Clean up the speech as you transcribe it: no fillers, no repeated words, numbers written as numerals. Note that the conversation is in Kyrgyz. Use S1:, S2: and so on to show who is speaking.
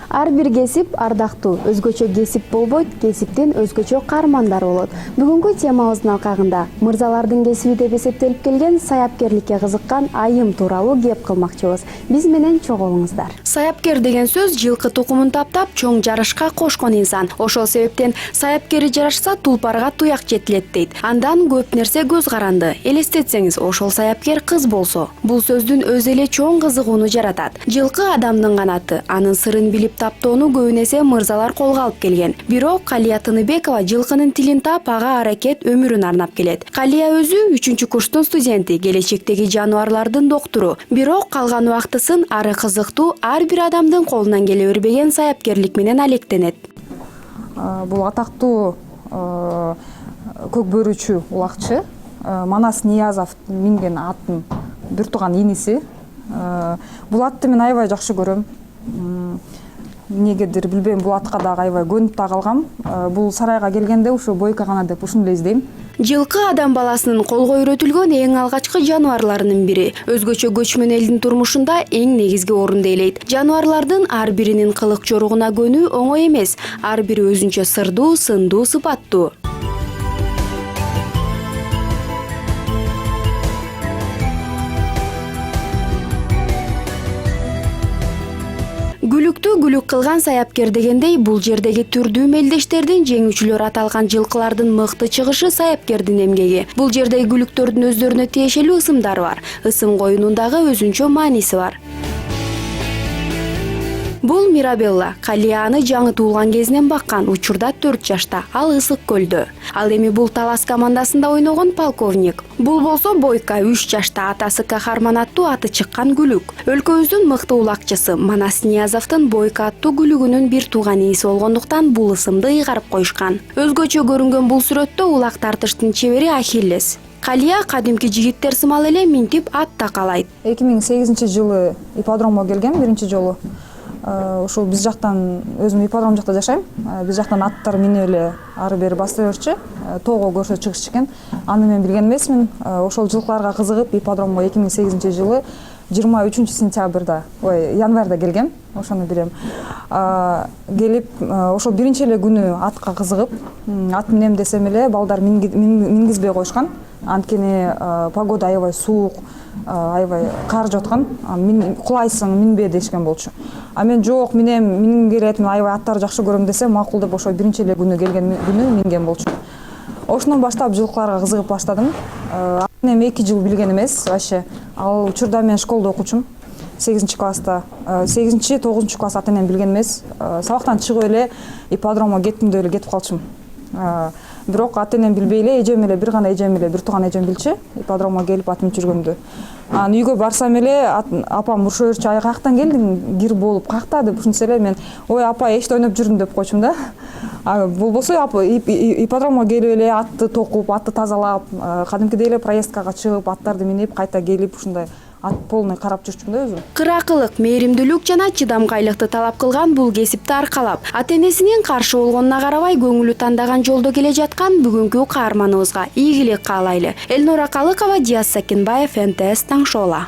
S1: Ар бир кесип ардактуу, өзгөчө кесип болбойт, кесиптин өзгөчө каармандары болот. Бүгүнкү темабыздын алкагында мырзалардын кесиби деп эсептелип келген саяпкерликке кызыккан айым тууралуу кеп кылмакчыбыз. Биз менен чогулуңуздар. Саяпкер деген сөз жылкы тукумун таптап, чоң жарышка кошкон инсан. Ошол себептен саяпкери жарашса тулпарга туяк жетилет дейт. Андан көп нерсе көз каранды. Элестетсеңиз, ошол саяпкер кыз болсо. Бул сөздүн өзү эле чоң кызыгууну жаратат. Жылкы адамдын канаты, анын сырын билип таптоону көбүнесе мырзалар колго алып келген. Бирок Калия Тыныбекова жылкынын тилин таап, ага аракет өмүрүн арнап келет. Калия өзү 3-курстун студенти, келечектеги жаныбарлардын доктуру. Бирок калган убактысын ары кызыктуу, ар бир адамдын колунан келе бербеген саяпкерлик менен алектенет.
S2: Бул атактуу көк бөрүүчү улакчы Манас Ниязов минген аттын бир тууган иниси. Бул атты мен аябай жакшы көрөм. Эмнегедир билбейм, бул атка дагы аябай көнүп да калгам. Бул сарайга келгенде ушу бойка гана деп ушуну эле издейм.
S1: Жылкы адам баласынын колго үйрөтүлгөн эң алгачкы жаныбарларынын бири. Өзгөчө көчмөн элдин турмушунда эң негизги орунду ээлейт. Жаныбарлардын ар биринин кылык жоругуна көнүү оңой эмес. Ар бири өзүнчө сырдуу, сындуу, сыпаттуу. Гүлүктү гүлүк кылган саяпкер дегендей, бул жердеги түрдүү мелдештердин жеңүүчүлөр аталган жылкылардын мыкты чыгышы саяпкердин эмгеги. Бул жердеги гүлүктөрдүн өздөрүнө тиешелүү ысымдары бар. Ысым коюнундагы өзүнчө мааниси бар. Бул Мирабелла. Калияны жаңы туулган кезинен баккан, учурда 4 жашта, ал Ысык көлдө. Ал эми бул Талас командасында ойногон полковник. Бул болсо Бойка 3 жашта, атасы кахарман аттуу аты чыккан гүлүк. Өлкөбүздүн мыкты улакчысы Манас Ниязовдун Бойка аттуу гүлүгүнүн бир тууган ээси болгондуктан бул ысымды ыйгарып коюшкан. Өзгөчө көрүнгөн бул сүрөттө улак тартыштын чебери Ахиллес. Калия кадимки жигиттер сымал эле минтип ат такалайт.
S2: 2008-жылы ипподромго келгем биринчи жолу. Ушул биз жактан, өзүм ипподром жакта жашайм. Биз жактан аттар минип эле ары бери баста берчү. Тоого көрсө чыгышчу экен. Аны мен билген эмесмин. Ошол жылкыларга кызыгып ипподромго 2008-жылы 23-сентябрда, январда келгем. Ошону билем. Келип, ошол биринчи эле күнү атка кызыгып, ат минем десем эле балдар мингизбей коюшкан. Анткени погода аябай суук, аябай кар жауткан. Кулайсың, минбе дешкен болчу. А мен жок, минем келет, мен аябай аттарды жакшы көрөм десем, макул деп ошо биринчи эле күнү келген күнү минген болчу. Ошондон баштап жылкыларга кызыгып баштадым. Мен 2 жыл билген эмес вообще. Ал учурда мен школдо окучумун. 8-класста, 8-9 класс ата энем билген эмес. Сабактан чыгып эле ипподромго кеттим деп эле кетип калчумун. Бирок ата энем билбей эле, эжем эле, бир гана эжем эле, бир тууган эжем билчү ипподромго келип ат минип жүргөндү. Анан үйгө барсам эле апам урушо берчү, ай каяктан келдиң, кир болуп каякта деп ушунса эле мен, ой апа эшикте ойноп жүрдүм деп койчумун да. Бул болсо ипподромго келип эле атты токуп, атты тазалап, кадимкидей эле проездкага чыгып, аттарды минип, кайта келип ушундай ат полный карап жүрчүмүн да өзүм.
S1: Кыракылык, мээримдүүлүк жана чыдамкайлыкты талап кылган бул кесипти аркалап, ата энесинин каршы болгонуна карабай көңүлү тандаган жолдо келе жаткан бүгүнкү каарманыбызга ийгилик каалайлы. Элнура Калыкова, Диас Сакинбаев, НТС Таңшоола.